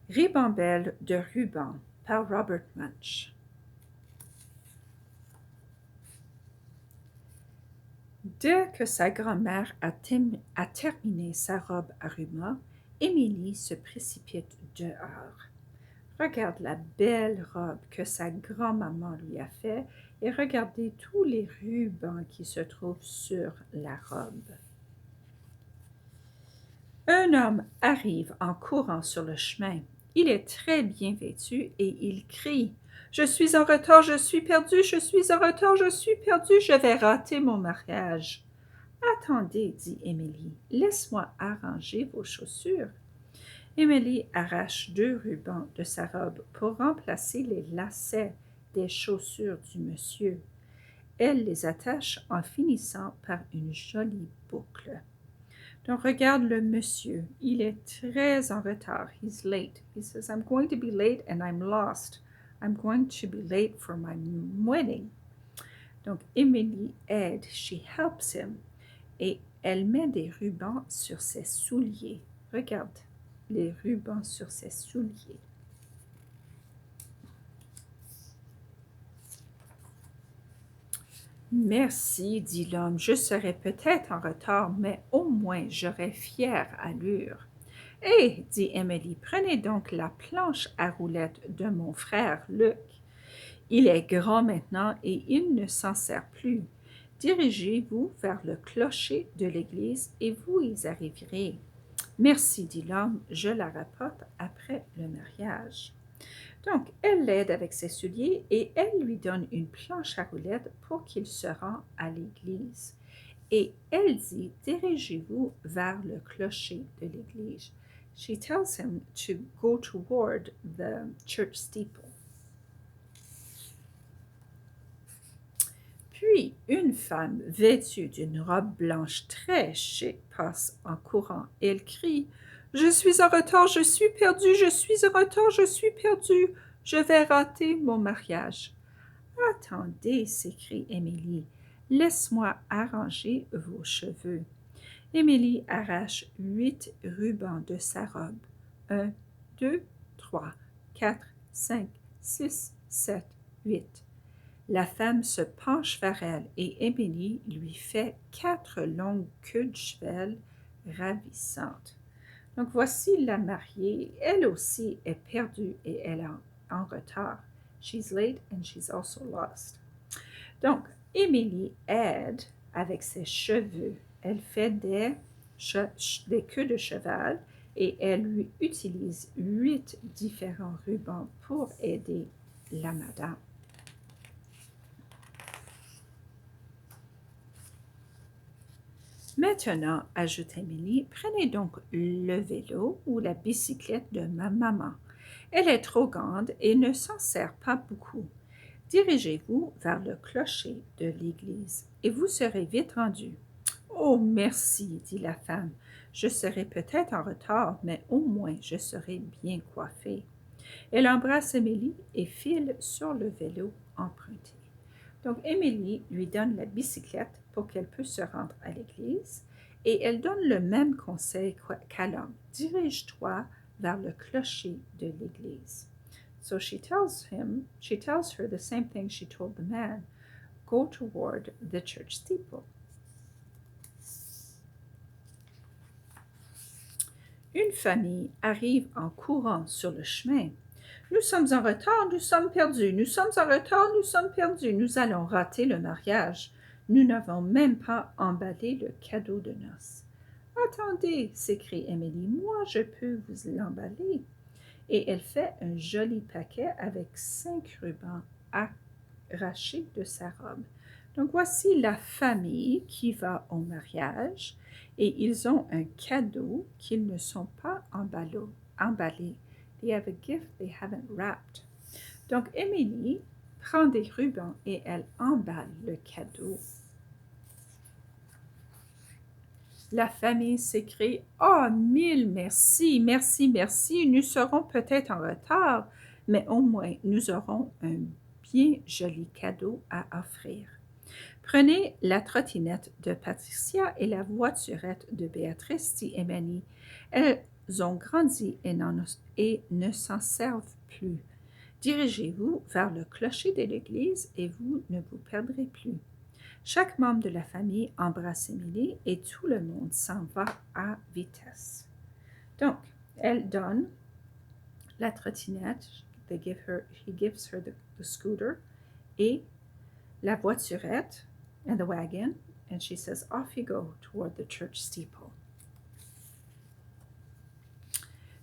Ribambelle de ruban par Robert Munsch. Dès que sa grand-mère a terminé sa robe à ruban, Émilie se précipite dehors. Regarde la belle robe que sa grand-maman lui a faite et regardez tous les rubans qui se trouvent sur la robe. Un homme arrive en courant sur le chemin. Il est très bien vêtu et il crie « Je suis en retard, je suis perdu, je suis en retard, je suis perdu, je vais rater mon mariage. » « Attendez, dit Émilie, laisse-moi arranger vos chaussures. » Émilie arrache 2 rubans de sa robe pour remplacer les lacets des chaussures du monsieur. Elle les attache en finissant par une jolie boucle. Donc, regarde le monsieur. Il est très en retard. He's late. He says, I'm going to be late and I'm lost. I'm going to be late for my wedding. Donc, Emily aide. She helps him. Et elle met des rubans sur ses souliers. Regarde les rubans sur ses souliers. Merci, dit l'homme, je serai peut-être en retard, mais au moins j'aurai fière allure. Eh, dit Emily, prenez donc la planche à roulettes de mon frère Luc. Il est grand maintenant et il ne s'en sert plus. Dirigez-vous vers le clocher de l'église et vous y arriverez. Merci, dit l'homme, je la rapporte après le mariage. Donc, elle l'aide avec ses souliers et elle lui donne une planche à roulettes pour qu'il se rende à l'église. Et elle dit, dirigez-vous vers le clocher de l'église. She tells him to go toward the church steeple. Puis, une femme vêtue d'une robe blanche très chic passe en courant. Elle crie « Je suis en retard, je suis perdue, je suis en retard, je suis perdue, je vais rater mon mariage. » « Attendez, s'écrie Émilie, laisse-moi arranger vos cheveux. » Émilie arrache 8 rubans de sa robe. 1, 2, 3, 4, 5, 6, 7, 8. La femme se penche vers elle et Émilie lui fait 4 longues queues de cheval ravissantes. Donc voici la mariée, elle aussi est perdue et elle est en retard. She's late and she's also lost. Donc, Émilie aide avec ses cheveux. Elle fait des queues de cheval et elle lui utilise 8 différents rubans pour aider la madame. Maintenant, ajoute Émilie, prenez donc le vélo ou la bicyclette de ma maman. Elle est trop grande et ne s'en sert pas beaucoup. Dirigez-vous vers le clocher de l'église et vous serez vite rendu. Oh, merci, dit la femme. Je serai peut-être en retard, mais au moins je serai bien coiffée. Elle embrasse Émilie et file sur le vélo emprunté. Donc, Émilie lui donne la bicyclette pour qu'elle puisse se rendre à l'église et elle donne le même conseil qu'à l'homme. Dirige-toi vers le clocher de l'église. So she tells her the same thing she told the man. Go toward the church steeple. Une famille arrive en courant sur le chemin. Nous sommes en retard, nous sommes perdus, nous sommes en retard, nous sommes perdus, nous allons rater le mariage. Nous n'avons même pas emballé le cadeau de noces. Attendez, s'écrie Émilie, moi je peux vous l'emballer. Et elle fait un joli paquet avec 5 rubans arrachés de sa robe. Donc voici la famille qui va au mariage et ils ont un cadeau qu'ils ne sont pas emballés. They have a gift they haven't wrapped. Donc Émilie prend des rubans et elle emballe le cadeau. La famille s'écrie « Oh, mille merci, merci, merci, nous serons peut-être en retard, mais au moins nous aurons un bien joli cadeau à offrir. » Prenez la trottinette de Patricia et la voiturette de Béatrice, dit Émilie. ont grandi et ne s'en servent plus. Dirigez-vous vers le clocher de l'église et vous ne vous perdrez plus. Chaque membre de la famille embrasse Émilie et tout le monde s'en va à vitesse. Donc, elle donne la trottinette, he gives her the scooter, et la voiturette, and the wagon, and she says, off you go toward the church steeple.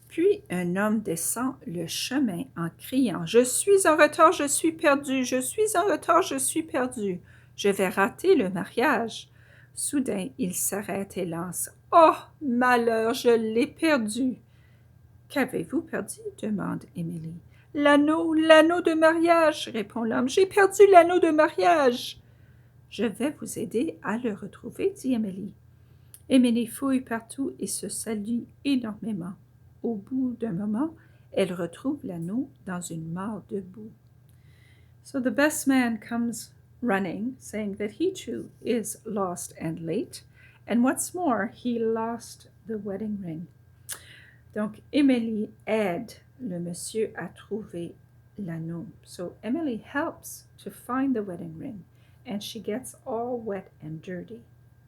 Puis un homme descend le chemin en criant « Je suis en retard, je suis perdu, je suis en retard, je suis perdu. Je vais rater le mariage. » Soudain, il s'arrête et lance « Oh, malheur, je l'ai perdu. »« Qu'avez-vous perdu? » demande Émilie. « L'anneau de mariage, » répond l'homme. « J'ai perdu l'anneau de mariage. »« Je vais vous aider à le retrouver, » dit Émilie. Émilie fouille partout et se salue énormément. Au bout d'un moment, elle retrouve l'anneau dans une mare de boue. So the best man comes running, saying that he too is lost and late, and what's more, he lost the wedding ring. Donc, Emily aide le monsieur à trouver l'anneau. So Emily helps to find the wedding ring, and she gets all wet and dirty,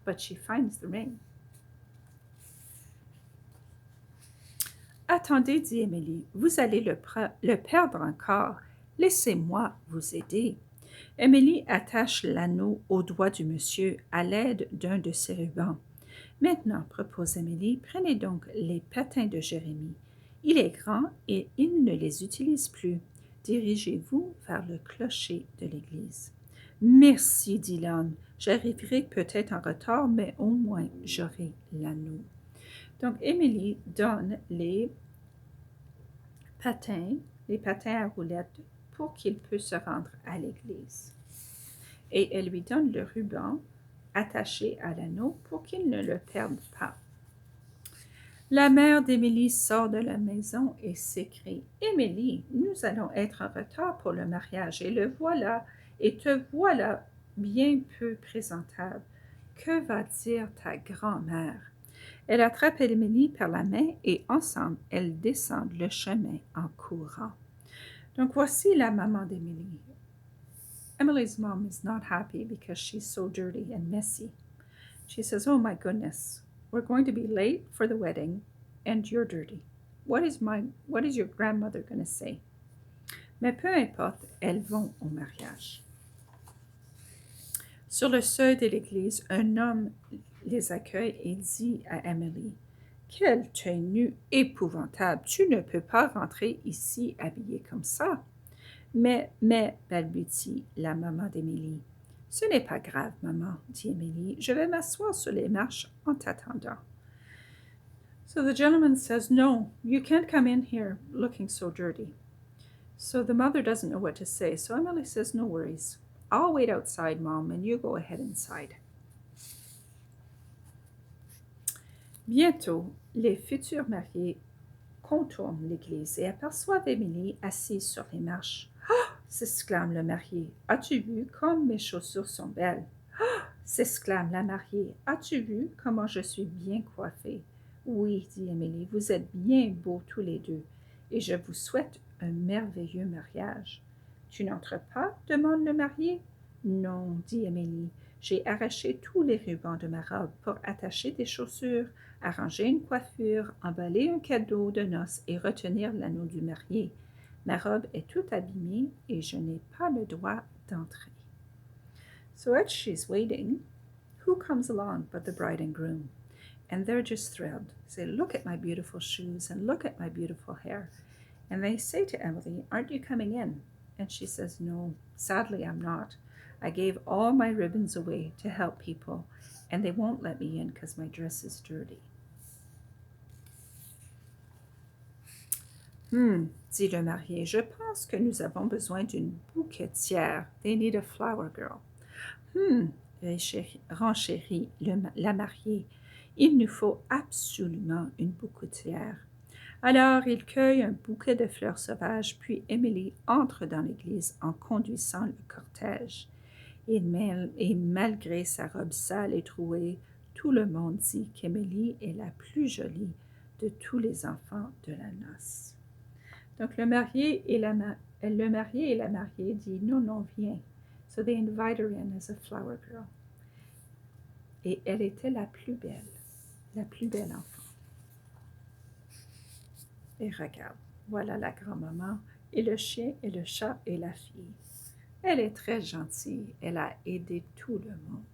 but she finds the ring. Attendez, dit Émilie, vous allez le perdre encore. Laissez-moi vous aider. Émilie attache l'anneau au doigt du monsieur à l'aide d'un de ses rubans. Maintenant, propose Émilie, prenez donc les patins de Jérémie. Il est grand et il ne les utilise plus. Dirigez-vous vers le clocher de l'église. Merci, dit l'homme. J'arriverai peut-être en retard, mais au moins j'aurai l'anneau. Donc, Émilie donne les patins à roulettes pour qu'il puisse se rendre à l'église. Et elle lui donne le ruban attaché à l'anneau pour qu'il ne le perde pas. La mère d'Émilie sort de la maison et s'écrie « Émilie, nous allons être en retard pour le mariage et te voilà bien peu présentable. Que va dire ta grand-mère? » Elle attrape Émilie par la main et ensemble, elles descendent le chemin en courant. Donc voici la maman d'Émilie. Emily's mom is not happy because she's so dirty and messy. She says, "Oh my goodness, we're going to be late for the wedding and you're dirty. What is your grandmother going to say?" Mais peu importe, elles vont au mariage. Sur le seuil de l'église, un homme les accueille et dit à Emily, « Quelle tenue épouvantable! Tu ne peux pas rentrer ici habillée comme ça. » Mais, balbutie la maman d'Émilie. « Ce n'est pas grave, maman, » dit Émilie. « Je vais m'asseoir sur les marches en t'attendant. » So the gentleman says, "No, you can't come in here looking so dirty." So the mother doesn't know what to say. So Emily says, "No worries. I'll wait outside, Mom, and you go ahead inside." Bientôt, les futurs mariés contournent l'église et aperçoivent Émilie assise sur les marches. « Ah! » s'exclame le marié. « As-tu vu comme mes chaussures sont belles? »« Ah! » s'exclame la mariée. « As-tu vu comment je suis bien coiffée? »« Oui, dit Émilie, vous êtes bien beaux tous les deux, et je vous souhaite un merveilleux mariage. »« Tu n'entres pas? » demande le marié. « Non, dit Émilie, j'ai arraché tous les rubans de ma robe pour attacher des chaussures, arranger une coiffure, emballer un cadeau de noces et retenir l'anneau du marié. Ma robe est toute abîmée et je n'ai pas le droit d'entrer. » So as she's waiting, who comes along but the bride and groom? And they're just thrilled. They say, "Look at my beautiful shoes and look at my beautiful hair." And they say to Emily, "Aren't you coming in?" And she says, "No, sadly I'm not. I gave all my ribbons away to help people, and they won't let me in because my dress is dirty." Dit le marié, je pense que nous avons besoin d'une bouquetière. They need a flower girl. Renchérit la mariée. Il nous faut absolument une bouquetière. Alors, il cueille un bouquet de fleurs sauvages, puis Émilie entre dans l'église en conduisant le cortège. Et malgré sa robe sale et trouée, tout le monde dit qu'Émilie est la plus jolie de tous les enfants de la noce. Donc le marié et la mariée disent non, non, viens. So they invite her in as a flower girl. Et elle était la plus belle enfant. Et regarde, voilà la grand-maman et le chien et le chat et la fille. Elle est très gentille, elle a aidé tout le monde.